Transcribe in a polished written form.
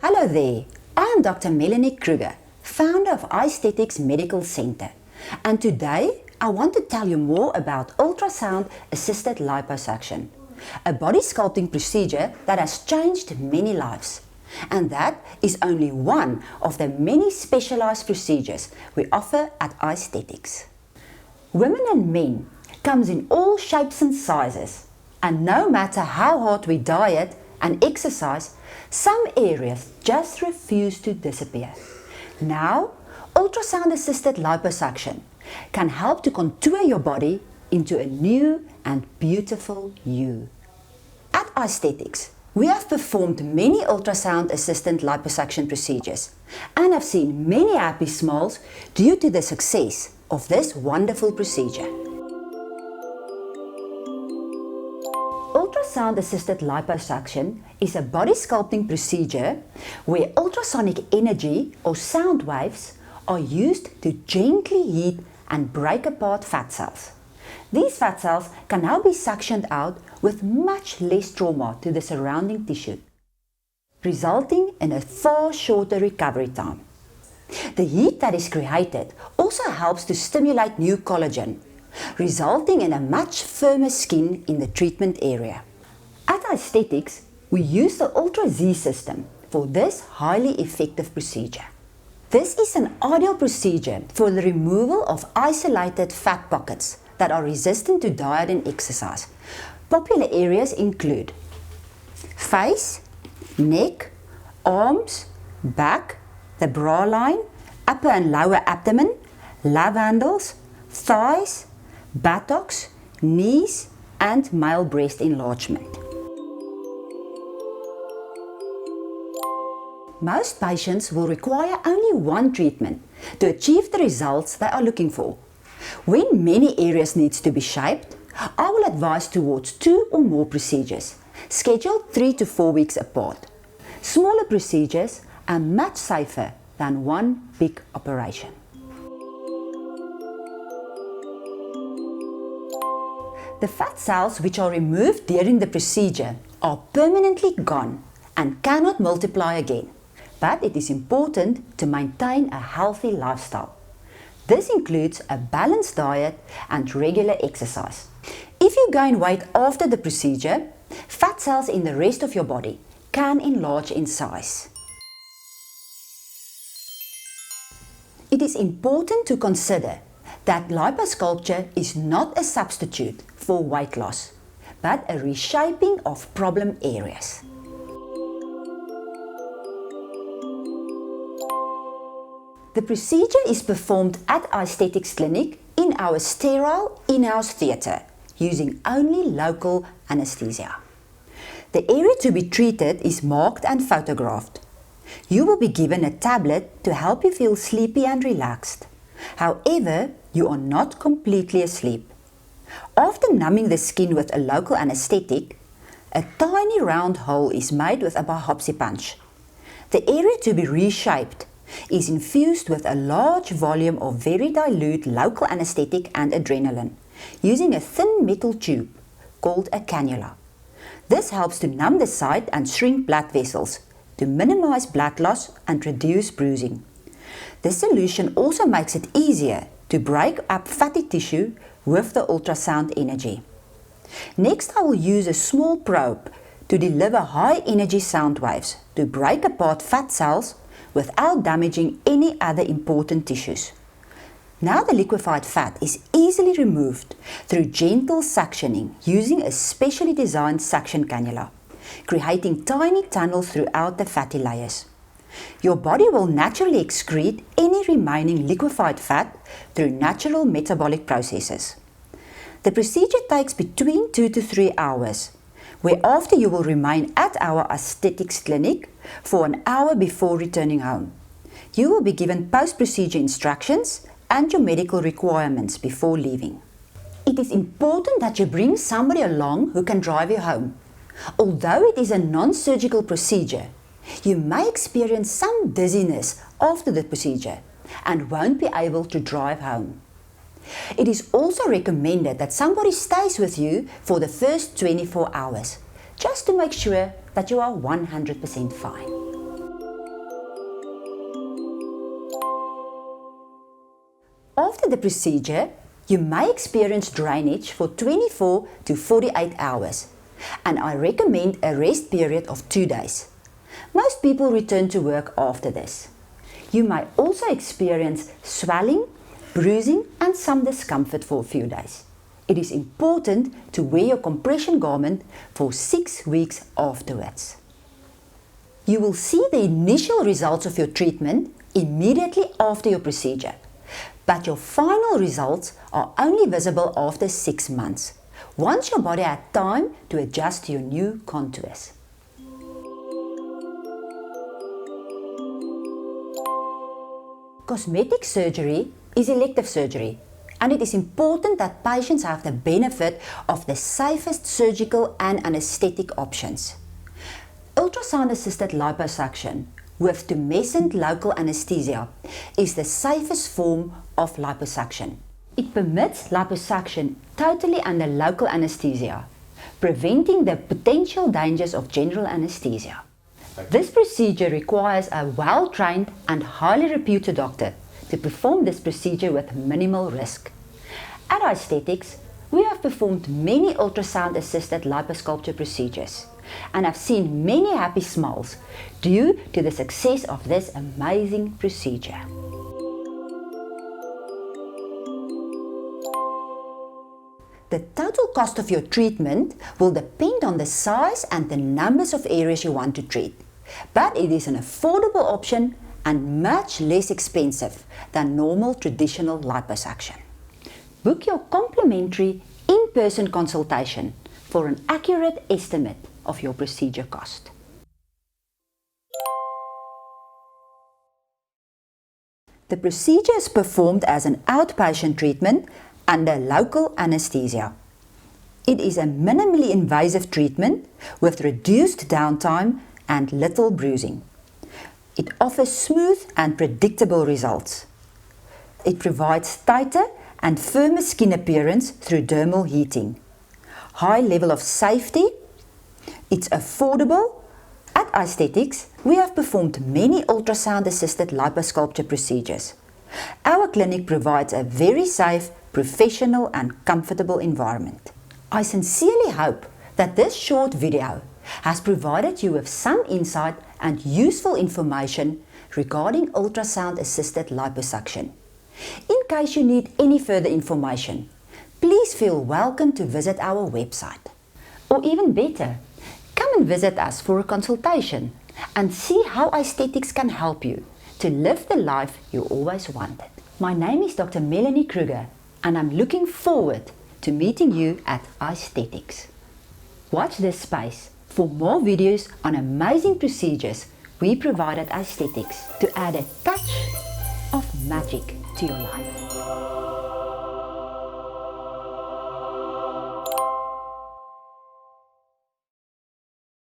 Hello there, I am Dr. Melanie Kruger, founder of iSthetics Medical Center, and today I want to tell you more about ultrasound assisted liposuction, a body sculpting procedure that has changed many lives. And that is only one of the many specialized procedures we offer at iSthetics. Women and men comes in all shapes and sizes, and no matter how hard we diet and exercise, some areas just refuse to disappear. Now, ultrasound-assisted liposuction can help to contour your body into a new and beautiful you. At iSthetics, we have performed many ultrasound-assisted liposuction procedures and have seen many happy smiles due to the success of this wonderful procedure. Ultrasound-assisted liposuction is a body sculpting procedure where ultrasonic energy or sound waves are used to gently heat and break apart fat cells. These fat cells can now be suctioned out with much less trauma to the surrounding tissue, resulting in a far shorter recovery time. The heat that is created also helps to stimulate new collagen, resulting in a much firmer skin in the treatment area. At iSthetics, we use the Ultra Z system for this highly effective procedure. This is an ideal procedure for the removal of isolated fat pockets that are resistant to diet and exercise. Popular areas include face, neck, arms, back, the bra line, upper and lower abdomen, love handles, thighs, buttocks, knees, and male breast enlargement. Most patients will require only one treatment to achieve the results they are looking for. When many areas need to be shaped, I will advise towards 2 or more procedures, scheduled 3 to 4 weeks apart. Smaller procedures are much safer than one big operation. The fat cells which are removed during the procedure are permanently gone and cannot multiply again. But it is important to maintain a healthy lifestyle. This includes a balanced diet and regular exercise. If you gain weight after the procedure, fat cells in the rest of your body can enlarge in size. It is important to consider that liposculpture is not a substitute for weight loss, but a reshaping of problem areas. The procedure is performed at iSthetics Clinic in our sterile in-house theatre using only local anesthesia. The area to be treated is marked and photographed. You will be given a tablet to help you feel sleepy and relaxed. However, you are not completely asleep. After numbing the skin with a local anesthetic, a tiny round hole is made with a biopsy punch. The area to be reshaped is infused with a large volume of very dilute local anesthetic and adrenaline, using a thin metal tube called a cannula. This helps to numb the site and shrink blood vessels, to minimize blood loss and reduce bruising. This solution also makes it easier to break up fatty tissue with the ultrasound energy. Next, I will use a small probe to deliver high energy sound waves to break apart fat cells without damaging any other important tissues. Now the liquefied fat is easily removed through gentle suctioning using a specially designed suction cannula, creating tiny tunnels throughout the fatty layers. Your body will naturally excrete any remaining liquefied fat through natural metabolic processes. The procedure takes between 2 to 3 hours, whereafter you will remain at our iSthetics clinic for an hour before returning home. You will be given post-procedure instructions and your medical requirements before leaving. It is important that you bring somebody along who can drive you home. Although it is a non-surgical procedure, you may experience some dizziness after the procedure and won't be able to drive home. It is also recommended that somebody stays with you for the first 24 hours, just to make sure that you are 100% fine. After the procedure, you may experience drainage for 24 to 48 hours, and I recommend a rest period of 2 days. Most people return to work after this. You may also experience swelling, bruising and some discomfort for a few days. It is important to wear your compression garment for 6 weeks afterwards. You will see the initial results of your treatment immediately after your procedure, but your final results are only visible after 6 months, once your body had time to adjust to your new contours. Cosmetic surgery is elective surgery, and it is important that patients have the benefit of the safest surgical and anesthetic options. Ultrasound-assisted liposuction with tumescent local anesthesia is the safest form of liposuction. It permits liposuction totally under local anesthesia, preventing the potential dangers of general anesthesia. This procedure requires a well-trained and highly reputed doctor to perform this procedure with minimal risk. At iSthetics, we have performed many ultrasound-assisted liposculpture procedures and have seen many happy smiles due to the success of this amazing procedure. The total cost of your treatment will depend on the size and the numbers of areas you want to treat, but it is an affordable option and much less expensive than normal traditional liposuction. Book your complimentary in-person consultation for an accurate estimate of your procedure cost. The procedure is performed as an outpatient treatment under local anesthesia. It is a minimally invasive treatment with reduced downtime and little bruising. It offers smooth and predictable results. It provides tighter and firmer skin appearance through dermal heating. High level of safety. It's affordable. At iSthetics, we have performed many ultrasound-assisted liposculpture procedures. Our clinic provides a very safe, professional and comfortable environment. I sincerely hope that this short video has provided you with some insight and useful information regarding ultrasound-assisted liposuction. In case you need any further information, please feel welcome to visit our website. Or even better, come and visit us for a consultation and see how iSthetics can help you to live the life you always wanted. My name is Dr. Melanie Kruger, and I'm looking forward to meeting you at iSthetics. Watch this space for more videos on amazing procedures we provide at iSthetics to add a touch of magic to your life.